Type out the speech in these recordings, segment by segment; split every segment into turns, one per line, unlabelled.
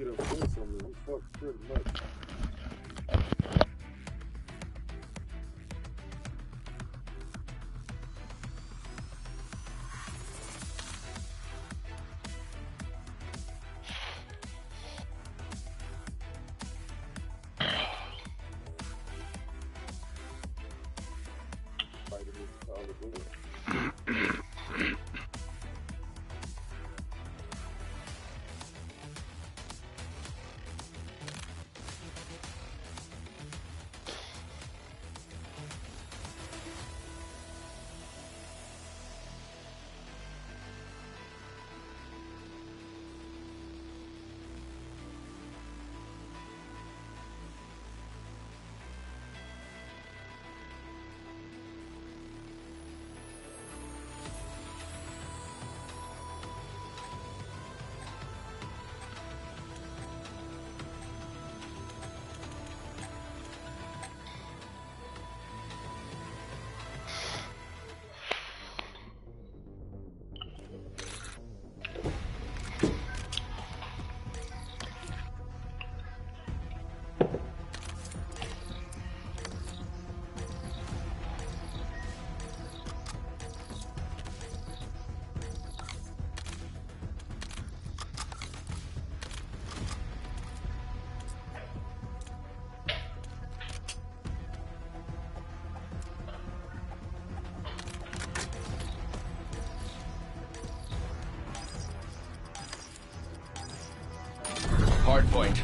get a fence on me. I'm fucked pretty much.
Hardpoint.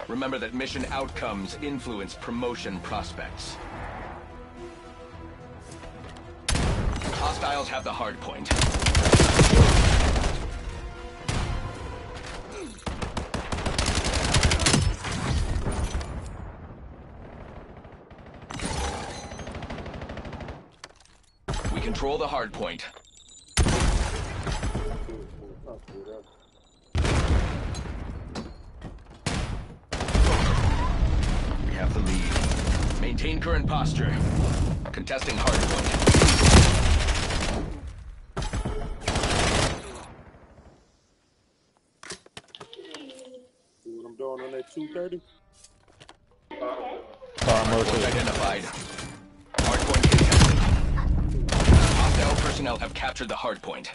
Remember that mission outcomes influence promotion prospects. Hostiles have the hardpoint. We control the hardpoint. We have the lead. Maintain current posture. Contesting hardpoint.
See what I'm doing on that 230?
Hardpoint identified. Hardpoint contested. Hostile personnel have captured the hardpoint.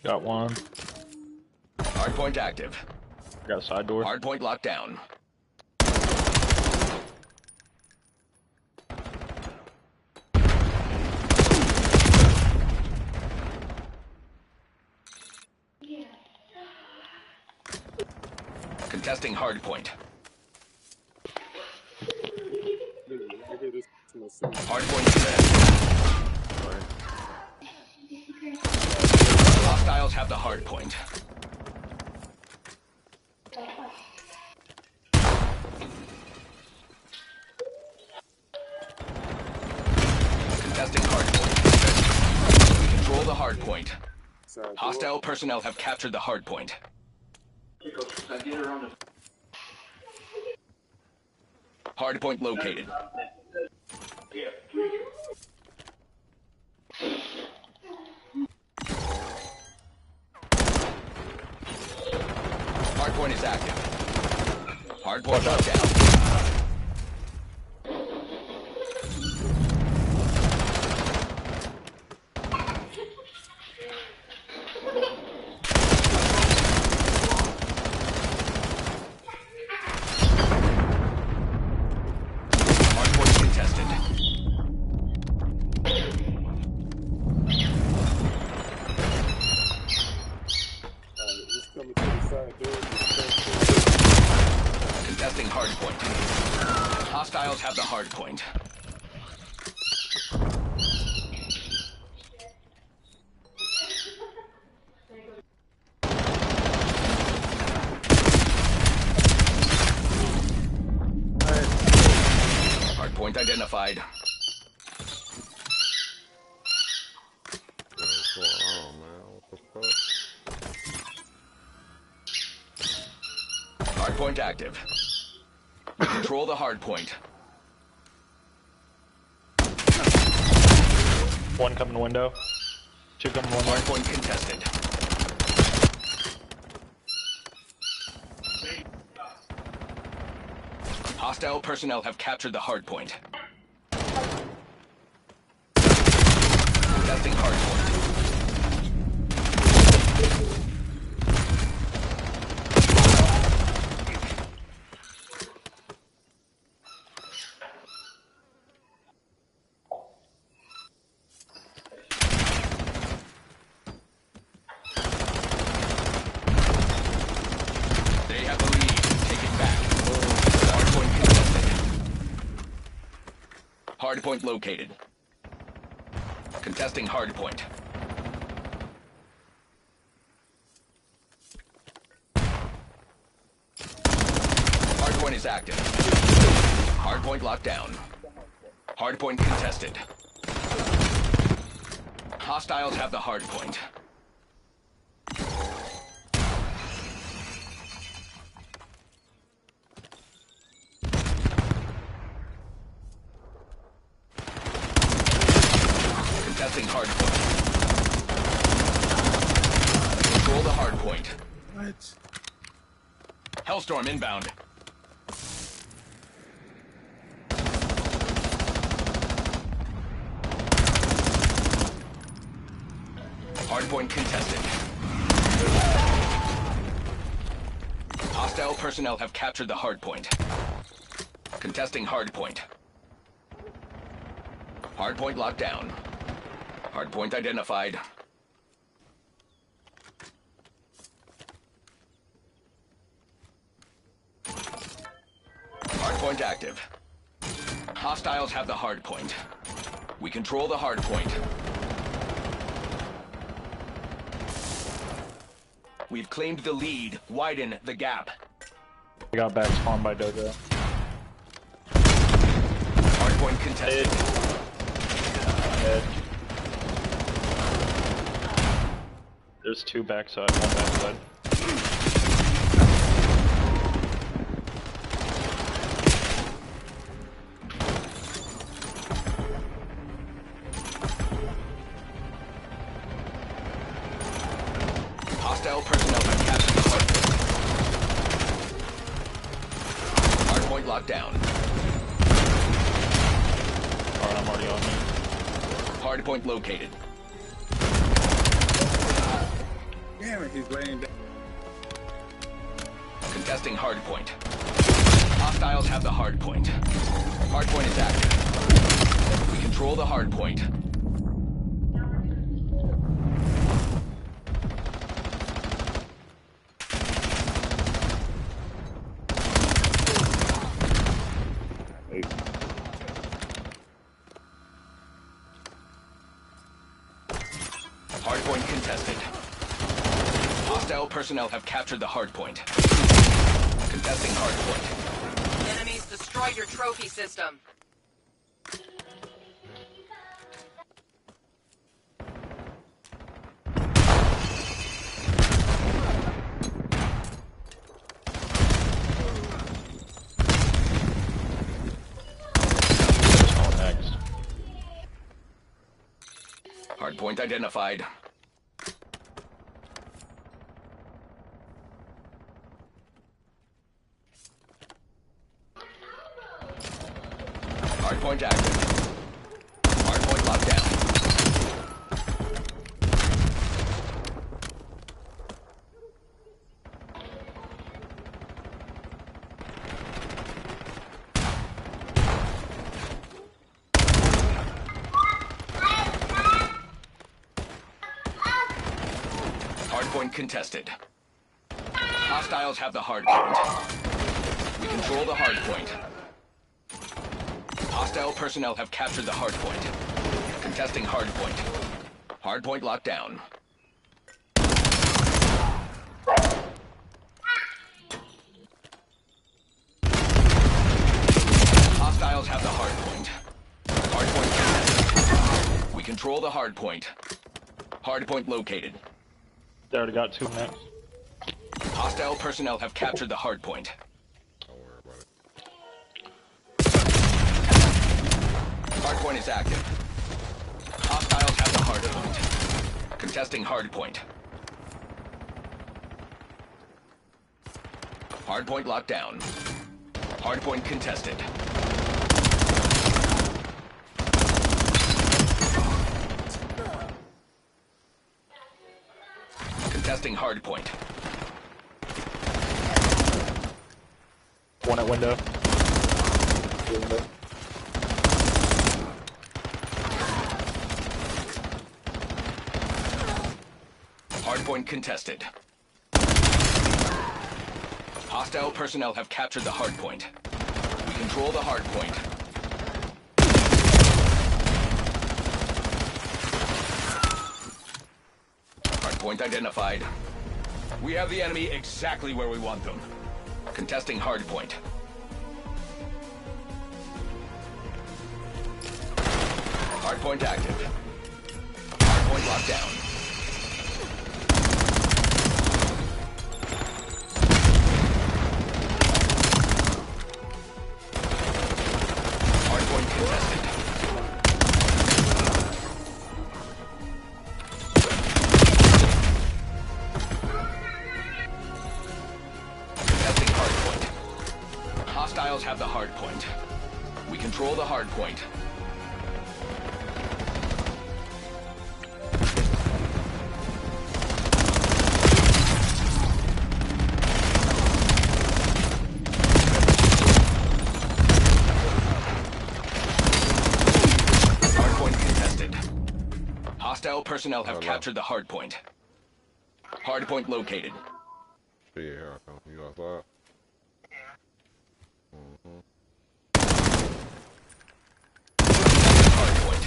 Got one.
Hardpoint active.
Got a side door.
Hardpoint locked down. Contesting hardpoint. Hardpoint set. Hostiles have the hardpoint. Contesting hardpoint. We control the hardpoint. Hostile personnel have captured the hardpoint. Hardpoint located. Hardpoint is active. Hardpoint locked down. Contesting hardpoint. Hostiles have the hardpoint. Hardpoint identified.
What's going on, man? What the fuck?
Hardpoint active. We control the hardpoint.
One coming window. Two coming window.
Hardpoint contested. Hostile personnel have captured the hard point. Contesting hard point. They have the lead. Take it back. Hardpoint contested. Hardpoint located. Contesting hardpoint. Hardpoint is active. Hardpoint locked down. Hardpoint contested. Hostiles have the hardpoint. Contesting hardpoint. Control the hardpoint.
What?
Hellstorm inbound. Hardpoint contested. Hostile personnel have captured the hardpoint. Contesting hardpoint. Hardpoint locked down. Hardpoint identified. Hardpoint active. Hostiles have the hardpoint. We control the hardpoint. We've claimed the lead. Widen the gap.
I got back spawned by Dojo.
Hardpoint contested.
Dead. There's two backside, one backside.
Hostile personnel have captured the hardpoint. Hardpoint locked down.
Alright, I'm already on me.
Hardpoint located.
Damn it, he's laying down.
Contesting hardpoint. Hostiles have the hardpoint. Hardpoint is active. We control the hardpoint. Hardpoint contested. Hostile personnel have captured the hardpoint. Contesting hardpoint.
Enemies destroyed your trophy system.
Oh, next.
Hardpoint identified. Hardpoint active. Hardpoint locked down. Hardpoint contested. Hostiles have the hardpoint. We control the hardpoint. Hostile personnel have captured the hardpoint. Contesting hardpoint. Hardpoint locked down. Hostiles have the hardpoint. Hardpoint contested. We control the hardpoint. Hardpoint located.
They already got two next.
Hostile personnel have captured the hardpoint.
Don't worry about it.
Hardpoint is active. Hostiles have the hardpoint. Contesting hardpoint. Hardpoint locked down. Hardpoint contested. Contesting hardpoint.
One at window.
Hardpoint contested. Hostile personnel have captured the hardpoint. We control the hardpoint. Hardpoint identified. We have the enemy exactly where we want them. Contesting hardpoint. Hardpoint active. Hardpoint locked down. Hardpoint contested. Contesting hardpoint. Hostiles have the hardpoint. We control the hardpoint. Hostile personnel have captured the hardpoint. Hardpoint located.
Yeah, here I come. You outside?
Hardpoint.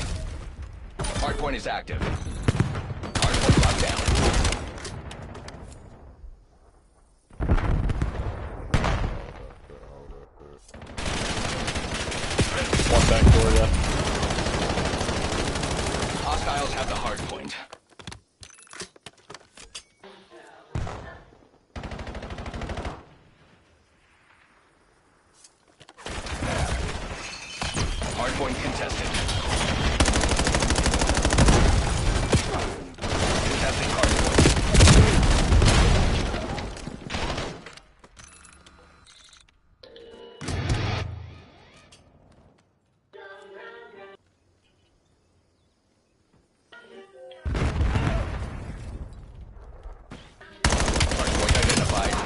Hardpoint is active. Hardpoint locked down.
One back door, yeah.
Hostiles have the hardpoint. Hardpoint contested. Contesting hardpoint. Hardpoint identified.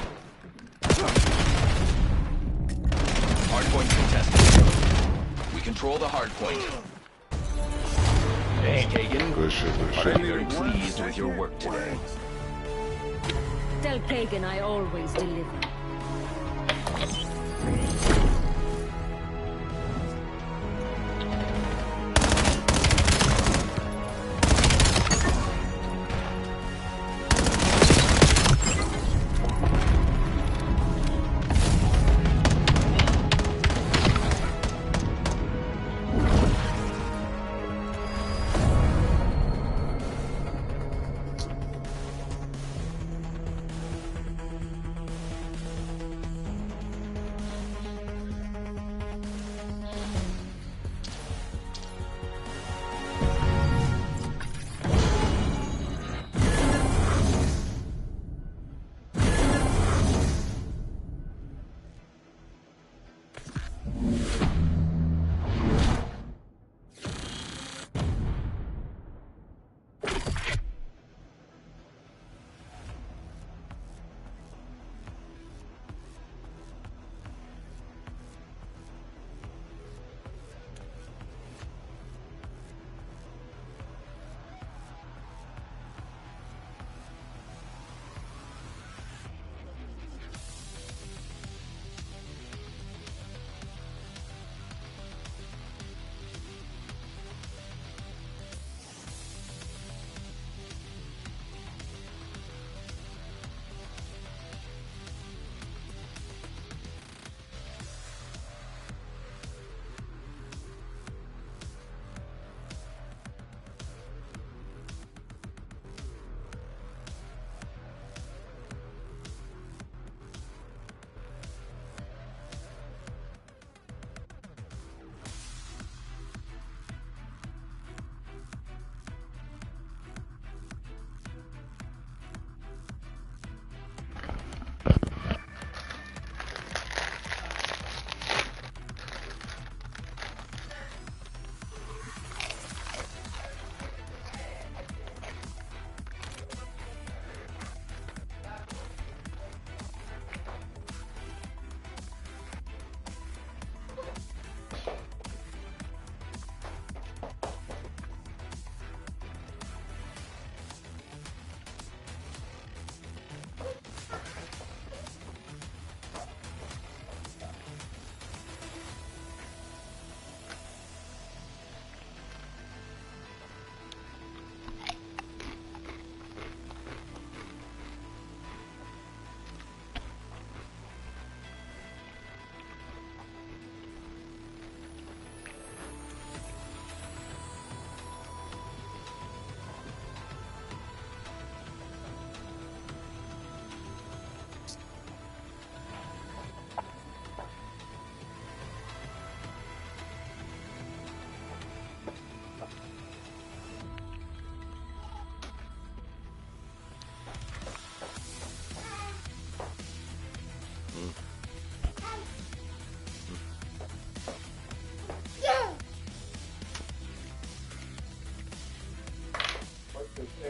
Hardpoint contested. We control the hardpoint. Hey, Kagan.
Good shit, good
I'm
shit.
very pleased with your work today.
Tell Kagan I always deliver.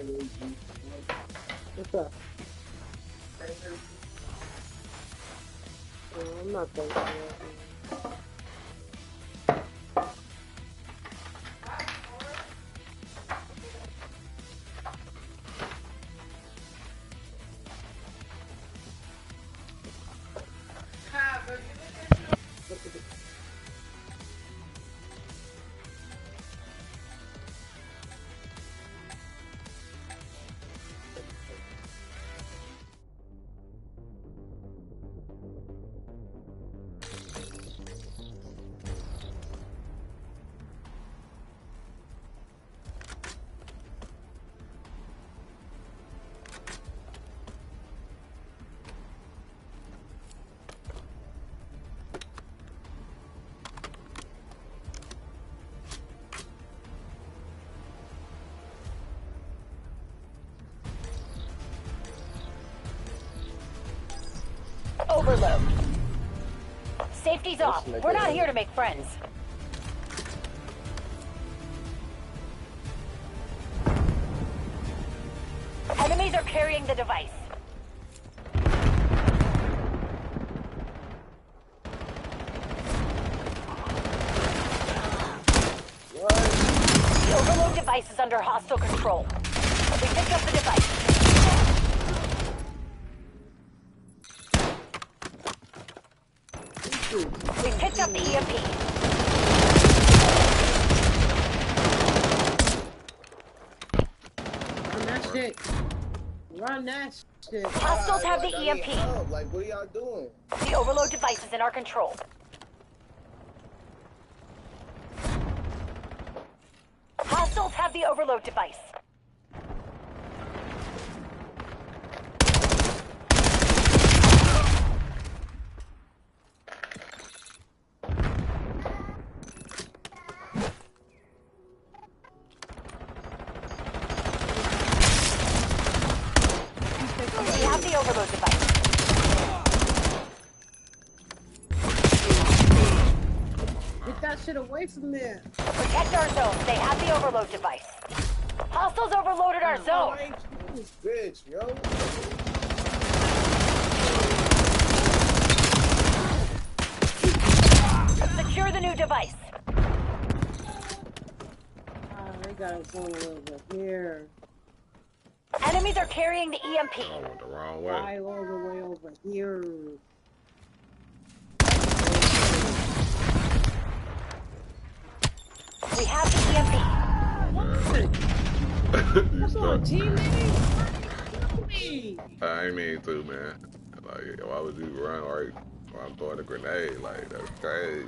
What's up? I'm not thinking that.
Overload. Safety's off. We're not here to make friends. Enemies are carrying the device. The overload device is under hostile control. We picked up the device. We picked up the EMP.
Run that shit. Run that shit.
Hostiles have the EMP.
Like, what are y'all doing?
The overload device is in our control. Hostiles have the overload device. We have the overload device.
Get that shit away from there.
Protect our zone. They have the overload device. Hostiles overloaded our zone.
Bitch, yo.
Secure the new device.
They got it going over here.
Enemies are carrying the EMP.
I went the wrong way.
Right all the way over here.
We have the EMP.
You
What's on,
stuck.
teammate?
I ain't mean to, man. Like, why would you run right while I'm throwing a grenade? Like, that's crazy.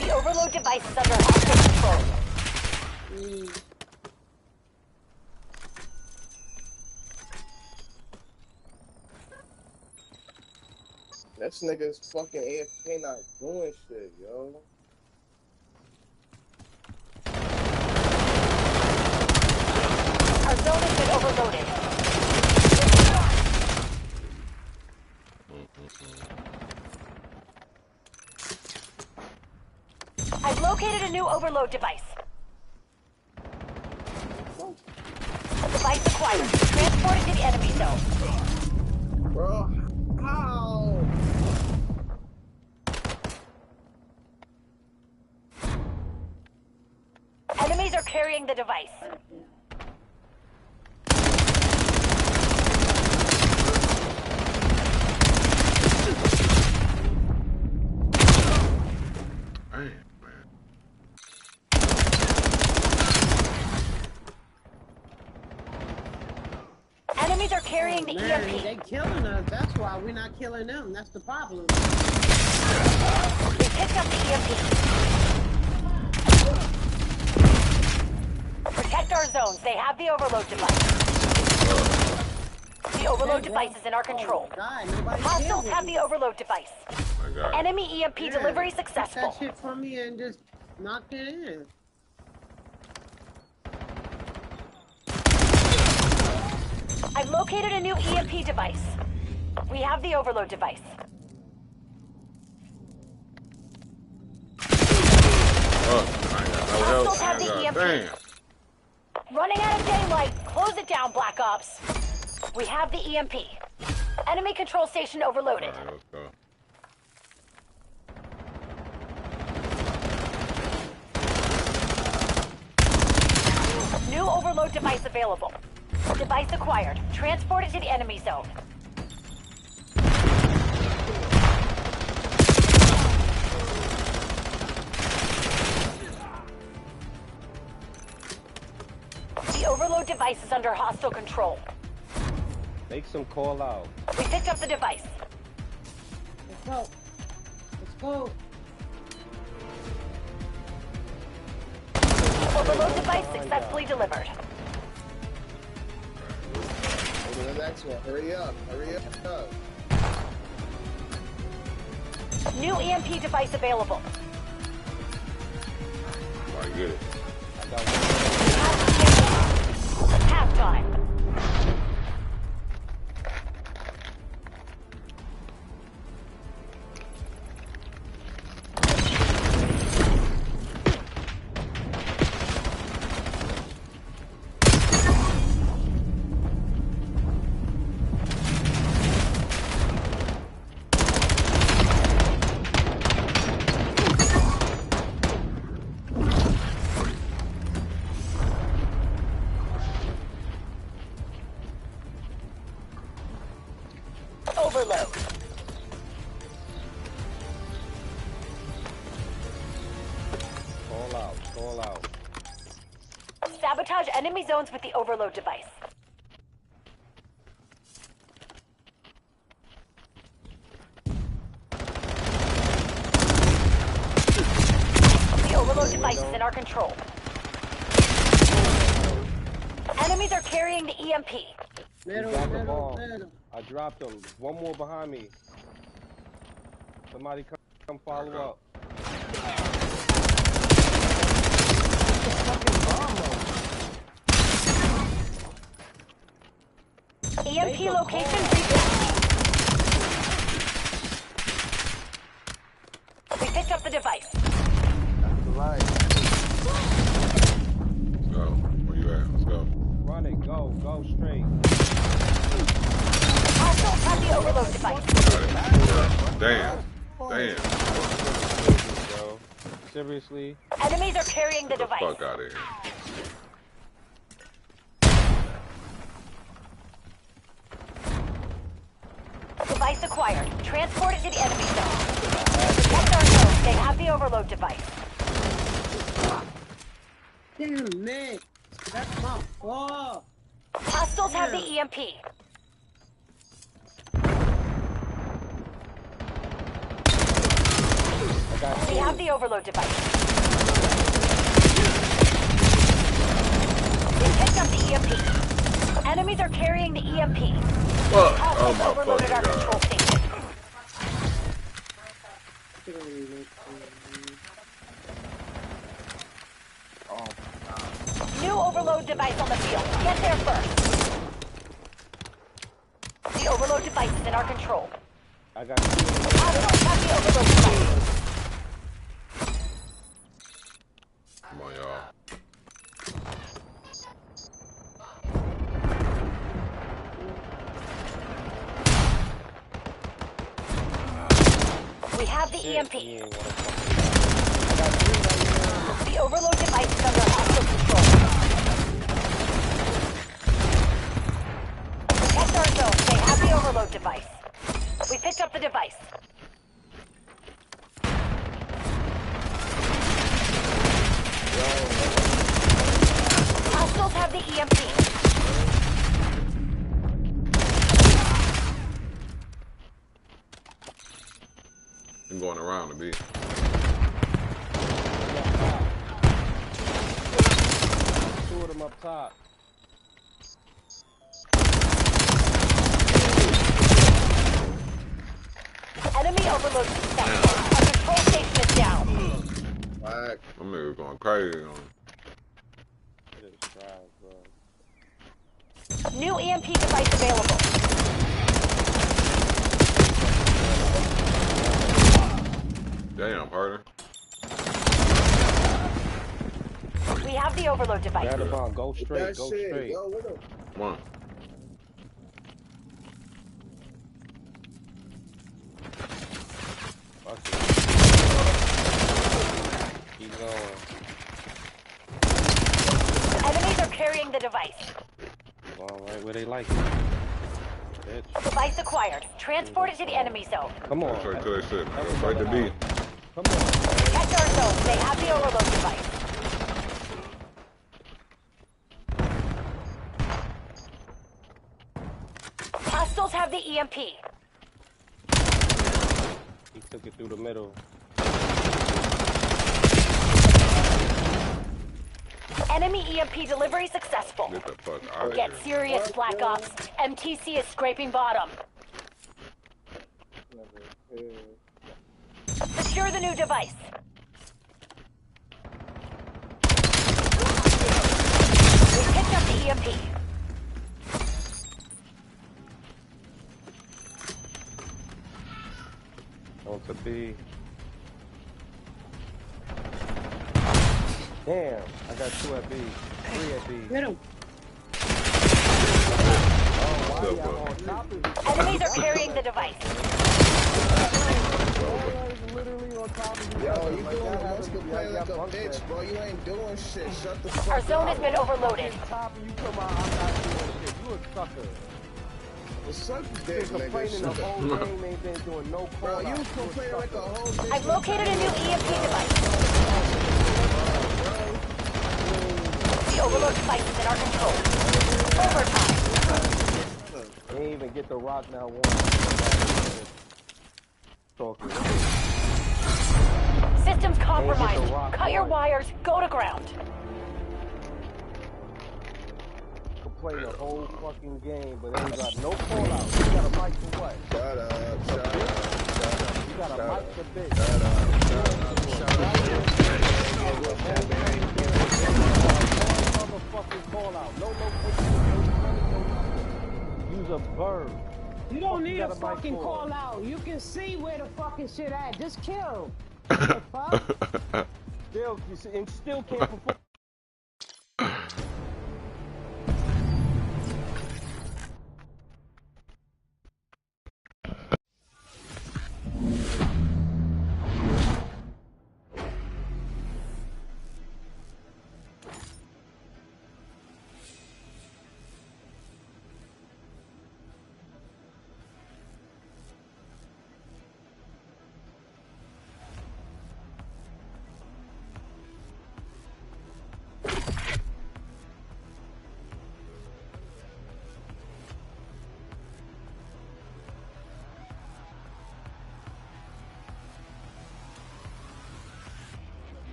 The overload device is under hostile control.
This nigga's fucking AFK not doing shit, yo.
Our zone has been overloaded. I've located a new overload device. Device acquired. Transported to the enemy zone.
Bro, how?
Enemies are carrying the device.
Damn, man.
Enemies are carrying the
Man,
EMP.
they killing us. That's why we're not killing them. That's the problem.
We picked up the EMP. Protect our zones. They have the overload device. The overload device is in our control.
God, nobody
Hostiles
killed
have
me.
the overload device.
I got it.
Enemy EMP
Yeah,
delivery
Take
successful.
that shit from me and just knock it in.
I've located a new EMP device. We have the overload device.
I ain't got no help.
Hostiles have the
God
EMP.
damn.
Running out of daylight. Close it down, Black Ops. We have the EMP. Enemy control station overloaded.
Alright, let's go.
New overload device available. Device acquired. Transport it to the enemy zone. The overload device is under hostile control.
Make some call out.
We picked up the device.
Let's go. Let's go.
Overload device successfully delivered.
Go to the next one. Hurry up. Hurry up.
New EMP device available.
I get it.
I got one.
Halftime. Overload.
Call out. Call out.
Sabotage enemy zones with the overload device. The overload device is in our control. Enemies are carrying the EMP.
Middle,
got the
middle,
ball.
middle.
I dropped him. One more behind me. Somebody come follow up.
EMP location reset. We picked up the device.
Let's go. Where you at? Let's go.
Run it. Go straight.
Hostiles have the overload device.
Damn.
Bro. Seriously?
Enemies are carrying the
Get the
device.
fuck out of here.
Device acquired. Transport it to the enemy zone. Protect our zone. They have the overload device.
Damn, man. That's my fault.
Hostiles have the EMP. We have the overload device. We picked up the EMP. Enemies are carrying the EMP.
Fuck. Oh
Hostiles
my
overloaded our
fucking
control
god.
station. New overload device on the field. Get there first. The overload device is in our control.
I got you.
Hostiles have the overload device.
Come on, y'all.
We have the EMP.
He ain't wanna fucking- I got three right here.
The overload device is under hostile control. Protect our zone. They have the overload device. We picked up the device. Hostiles have the EMP.
I'm going around the beat.
Two of them up top.
Enemy overload successful. Our control station is down.
Black.
I'm nigga going crazy on him.
Just trash, bro.
New EMP device available.
Damn, partner.
the overload device.
Grab the bomb. Go
With
straight.
that
Go
shit,
straight.
yo, what the?
Come on.
Watch it. Keep going.
Enemies are carrying the device.
All right, where they like it. Bitch.
Device acquired. Transport it to the enemy zone.
Come on.
That's right, good shit. That's right to me.
Come on.
Protect our zone. They have the overload device. Hostiles have the EMP.
He took it through the middle.
Enemy EMP delivery successful.
Get the fuck out of
Get
here.
serious, Black Ops. MTC is scraping bottom. Secure the new device. We picked up the EMP.
On to B. Damn, I got 2 at B. 3 at B.
Hit him.
Oh, why
Good
y'all
one.
on top of me?
Enemies are carrying the device.
Always literally on top of you.
Yo, you
Like,
doing
y'all
the most
haven't-
play like a
y'all got
bitch,
bunk
bro. You ain't doing shit. Shut the fuck
Our
up.
zone has been overloaded.
On top of you, come on, I'm not doing shit. You a sucker.
What's up,
You
dick,
been
nigga?
complaining the
Shut up.
whole game, ain't been doing no call
Bro,
out.
you was complaining like a whole bitch.
I've located a new EMP device. The overload device is in our control. Overtime.
They ain't even get the rock now one. Talking.
Systems compromised.
Hey, rock
Cut your
one.
wires. Go to ground.
Play the whole fucking game, but ain't got no call out. You got a mic for what?
Shut up, shut up, shut up.
You got a mic for bitch.
Shut up, shut up,
Motherfucking call out. No location. Use a bird.
You don't need
got
a
a mic
fucking
for?
call out. You can see where the fucking shit at. Just kill. What the fuck?
Still, you see, and still can't perform.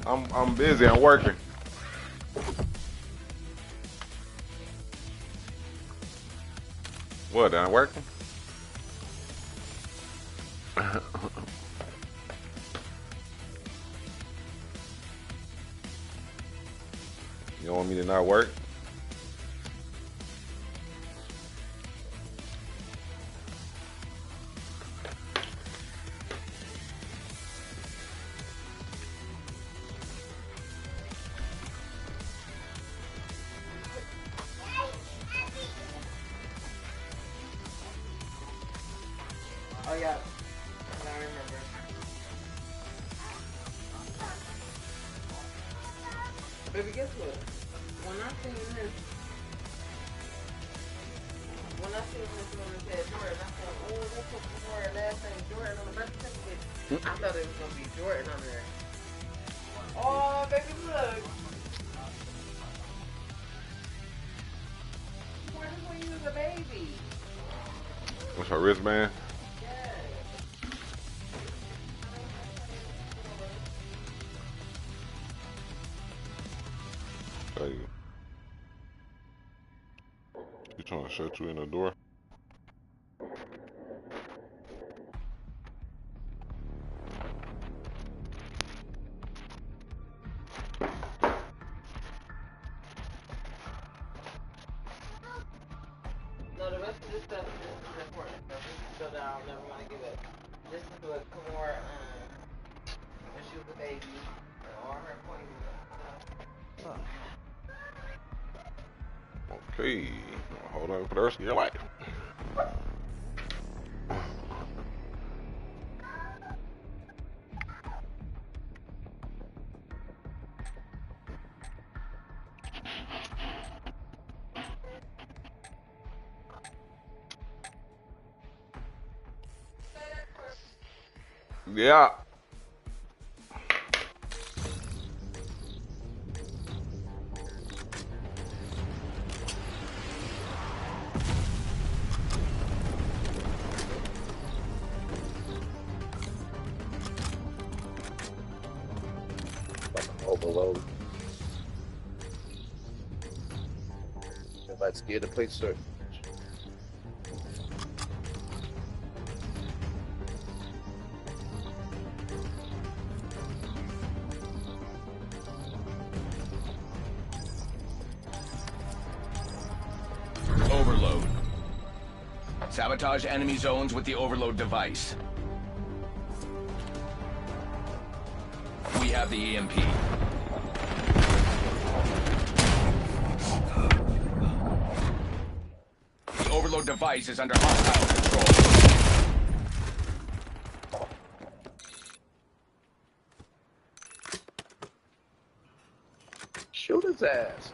I'm busy. I'm working. What? I'm working. You want me to not work?
Oh yeah, I remember. Baby, guess what? When I seen this, when it said Jordan, I said, oh, that's what the word last name Jordan on the birth certificate. I thought it was gonna be Jordan on there. Oh, baby, look. Jordan when you was a baby.
What's her wristband? You trying to shut you in the door?
No, the rest of this stuff is important stuff. This is stuff that I'll never want to give up. This is what Kamora, when she was a baby, all her appointments.
Okay. Hold on for the rest of your life. Yeah.
Overload. If I scared to play search.
Overload. Sabotage enemy zones with the overload device. We have the EMP. The overload device is under hostile control.
Shoot his ass.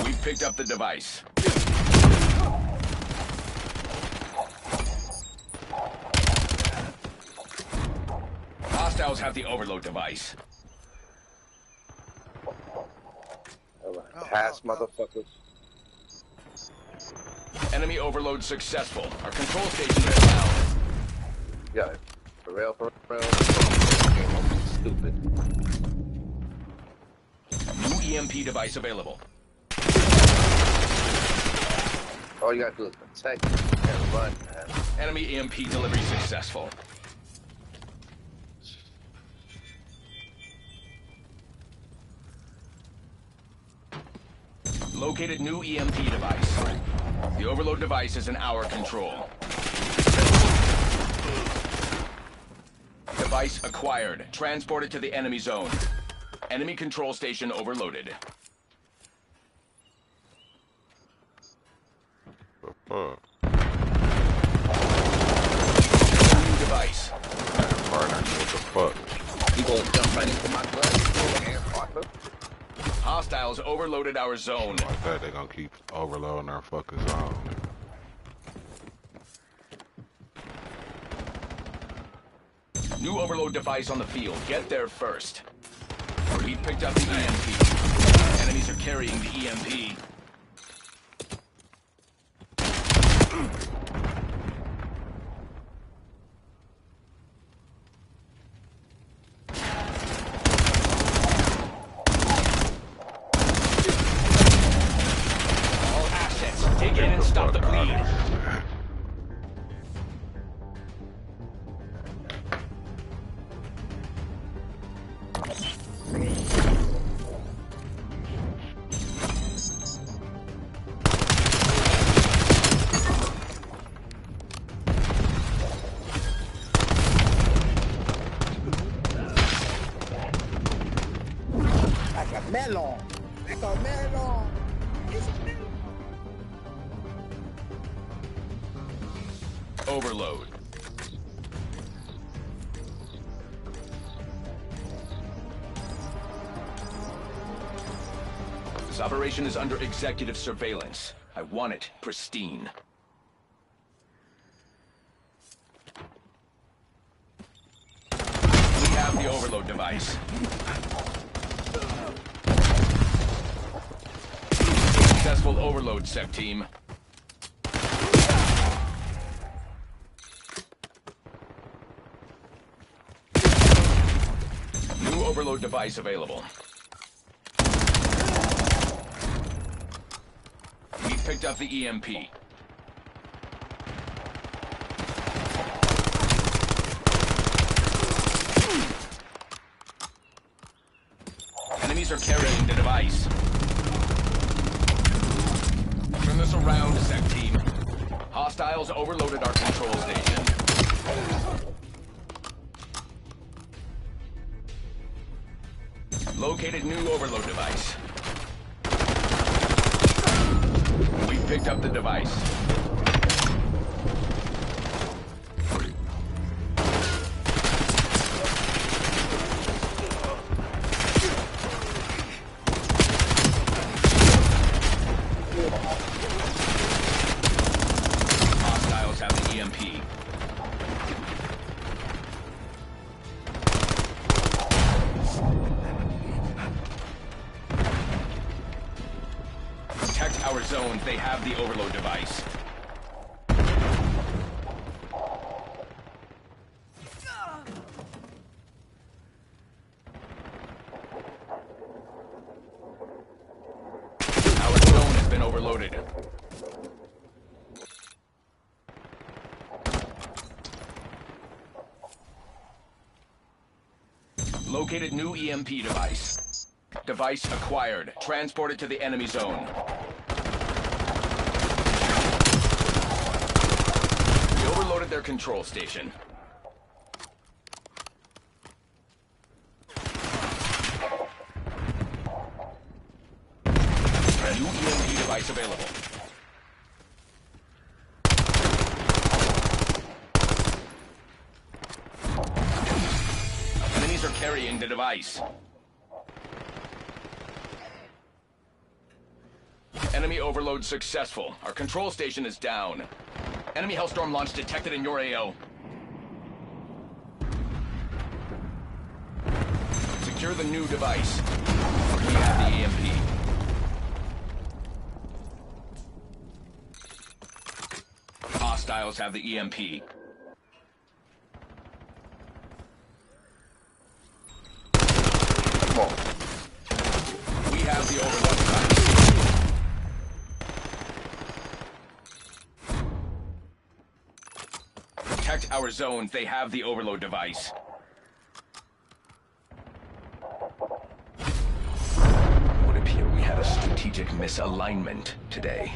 We've picked up the device. Hostiles have the overload device.
Pass, motherfuckers.
Enemy overload successful. Our control station is down.
Yeah, for real. Stupid.
New EMP device available.
All you gotta do is protect and run, man.
Enemy EMP delivery successful. Located new EMP device. The overload device is in our control. Device acquired. Transported to the enemy zone. Enemy control station overloaded.
New
device.
Partner, what the fuck?
You gonna jump right into my blood?
Hostiles overloaded our zone.
Like that, they gonna keep overloading our fucking zone.
New overload device on the field. Get there first. We picked up the EMP. Enemies are carrying the EMP. All assets, dig in and stop the bleed.
Like a melon. Like a melon. It's a melon.
Overload. This operation is under executive surveillance. I want it pristine. We have the overload device. Successful overload, sec team. New overload device available. We picked up the EMP. Enemies are carrying the device. Turn this around, sec team. Hostiles overloaded our control station. Located new overload device. We picked up the device. Hostiles have the EMP. Protect our zones. They have the overload device. Our zone has been overloaded. Located new EMP device. Device acquired. Transported to the enemy zone. We overloaded their control station. New EMP device available. Enemies are carrying the device. Enemy overload successful. Our control station is down. Enemy Hellstorm launch detected in your AO. Secure the new device. We have the EMP. Hostiles have the EMP. We have the overload device. Protect our zones. They have the overload device. It would appear we had a strategic misalignment today.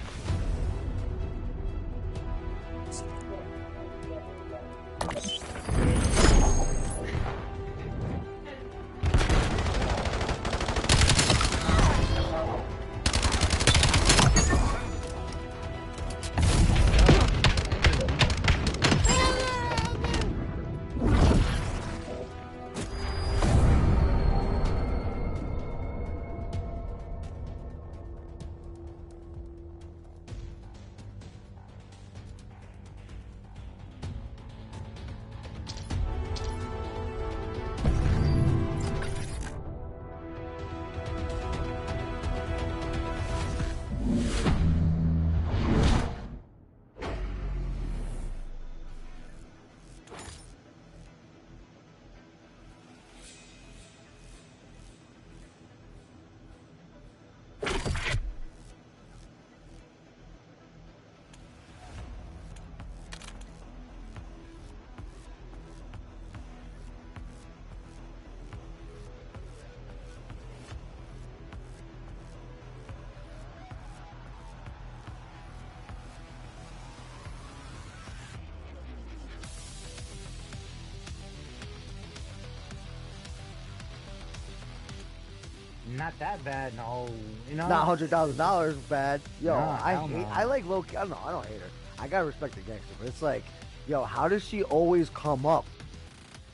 not that bad. No, you know.
Not $100,000 bad. Yo,
Nah,
I
hell
hate.
no.
I like low. I don't know. I don't hate her. I gotta respect the gangster, but it's like, yo, how does she always come up?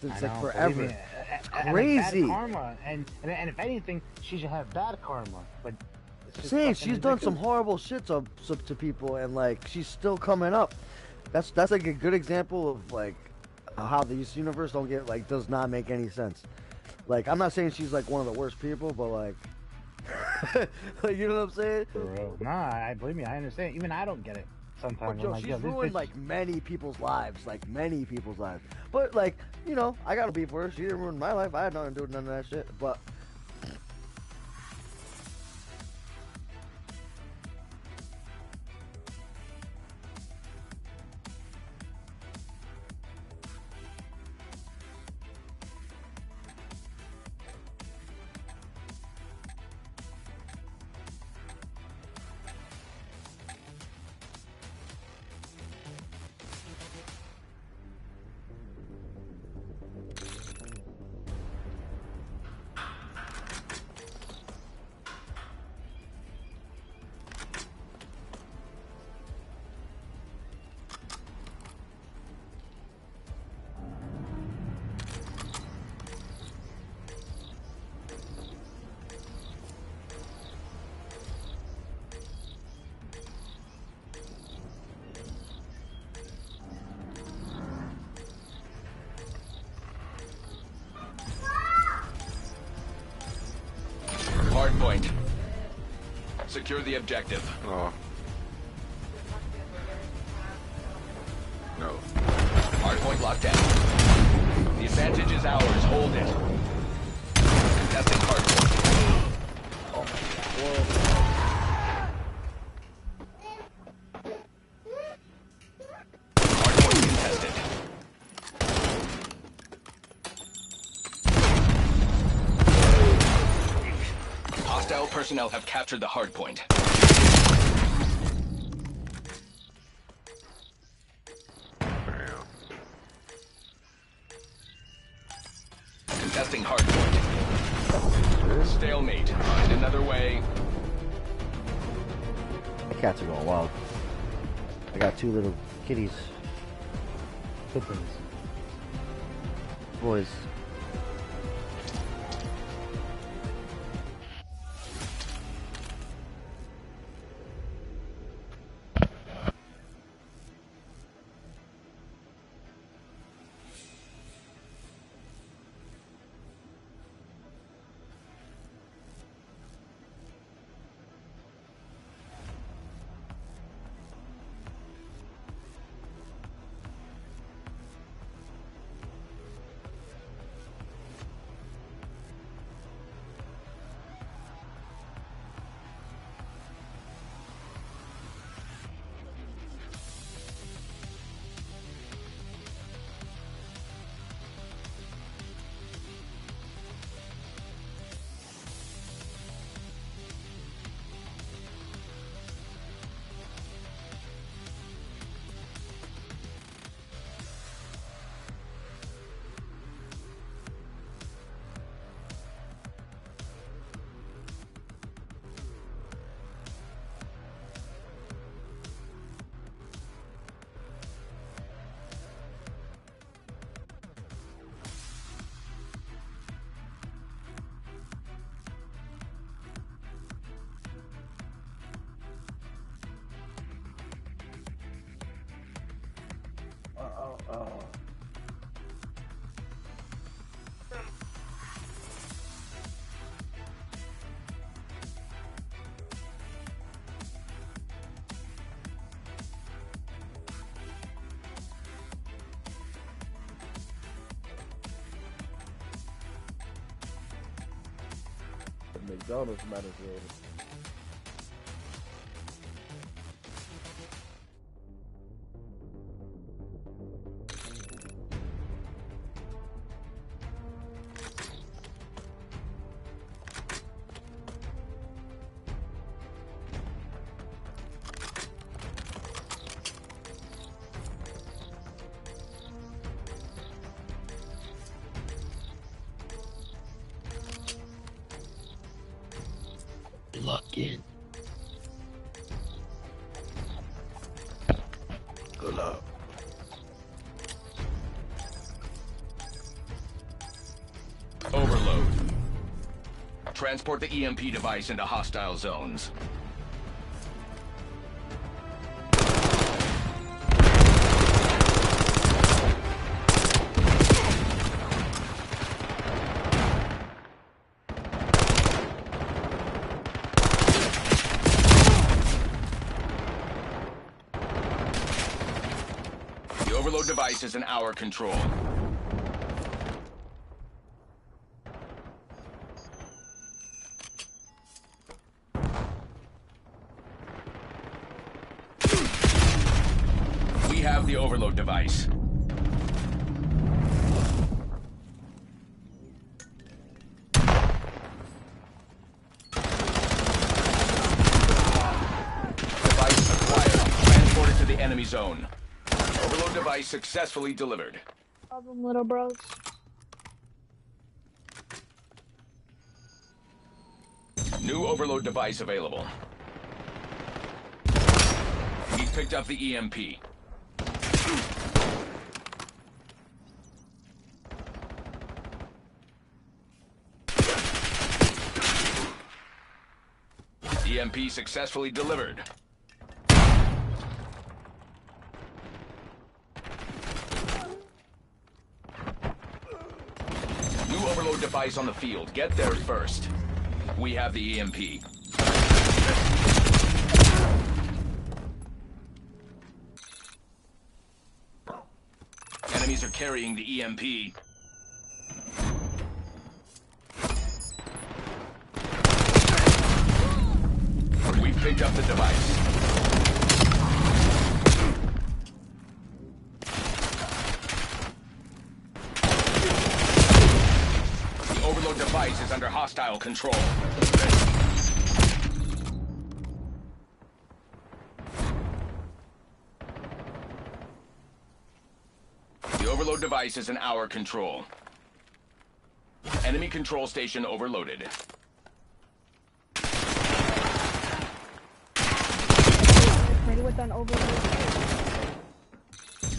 Since like forever.
Me,
crazy.
And bad karma, and if anything, she should have bad karma. But it's just
Saying
fucking
she's done some
ridiculous.
horrible shit to people, and like she's still coming up. That's like a good example of like how this universe does not make any sense. Like, I'm not saying she's like one of the worst people, but like, like, you know what I'm saying?
For real. Nah, I believe me, I understand. Even I don't get it sometimes.
But yo,
I'm like,
she's
yo, this
ruined
bitch-
like many people's lives, But like, you know, I gotta be for her. She didn't ruin my life. I had nothing to do with none of that shit. But
Hard point. Secure the objective.
Oh. No.
Hard point locked down. The advantage is ours. Hold it. Contesting hard point.
oh my god.
Hard point contested. Hostile personnel have captured the hard point.
Damn.
Contesting hard point. Stalemate. Find another way.
The cats are going wild. I got two little kitties,
Kittens.
boys.
McDonald's manager.
looking.
Good luck.
Overload. Transport the EMP device into hostile zones. The overload device is in our control. We have the overload device. Device acquired. Transported to the enemy zone. Overload device successfully delivered.
Problem, little bros.
New overload device available. We picked up the EMP. EMP successfully delivered. New overload device on the field. Get there first. We have the EMP. Enemies are carrying the EMP. We've picked up the device. The overload device is under hostile control. The overload device is in our control. Enemy control station overloaded.
Ready with an overload.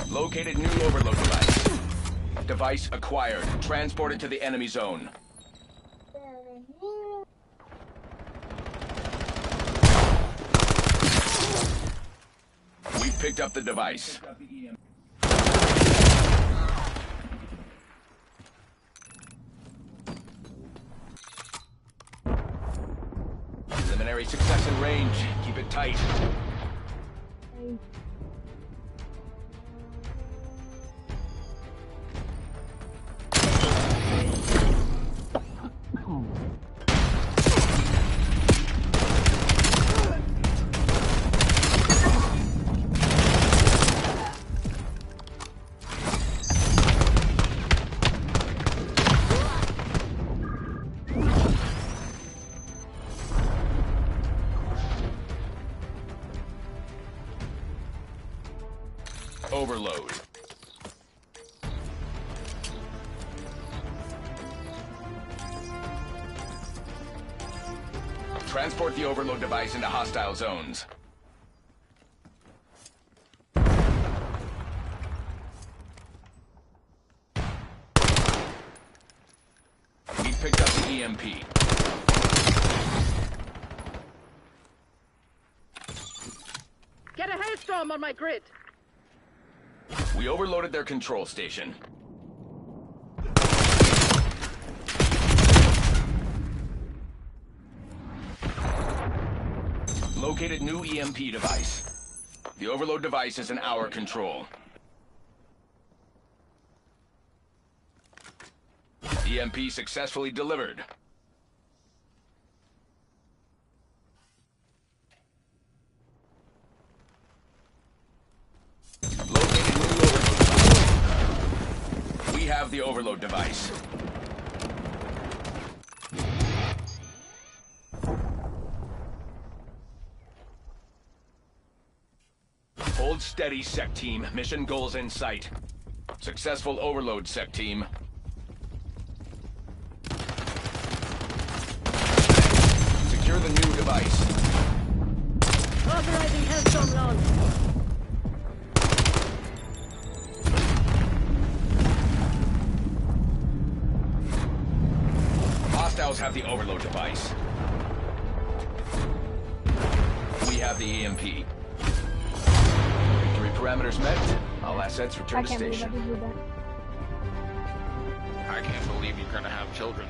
Located new overload device. Device acquired. Transported to the enemy zone. We've picked up the device. Preliminary success in range. Keep it tight. Overload. Transport the overload device into hostile zones. We picked up the EMP.
Get a hailstorm on my grid.
We overloaded their control station. Located new EMP device. The overload device is in our control. EMP successfully delivered. Located new overload device. We have the overload device. Hold steady, Sec Team. Mission goals in sight. Successful overload, Sec Team. Secure Secure the new device.
Authorizing Hellstorm launch.
Hostiles have the overload device. We have the EMP. Victory parameters met. All assets return to
I can't believe I
station.
did that.
I can't believe you're gonna have children.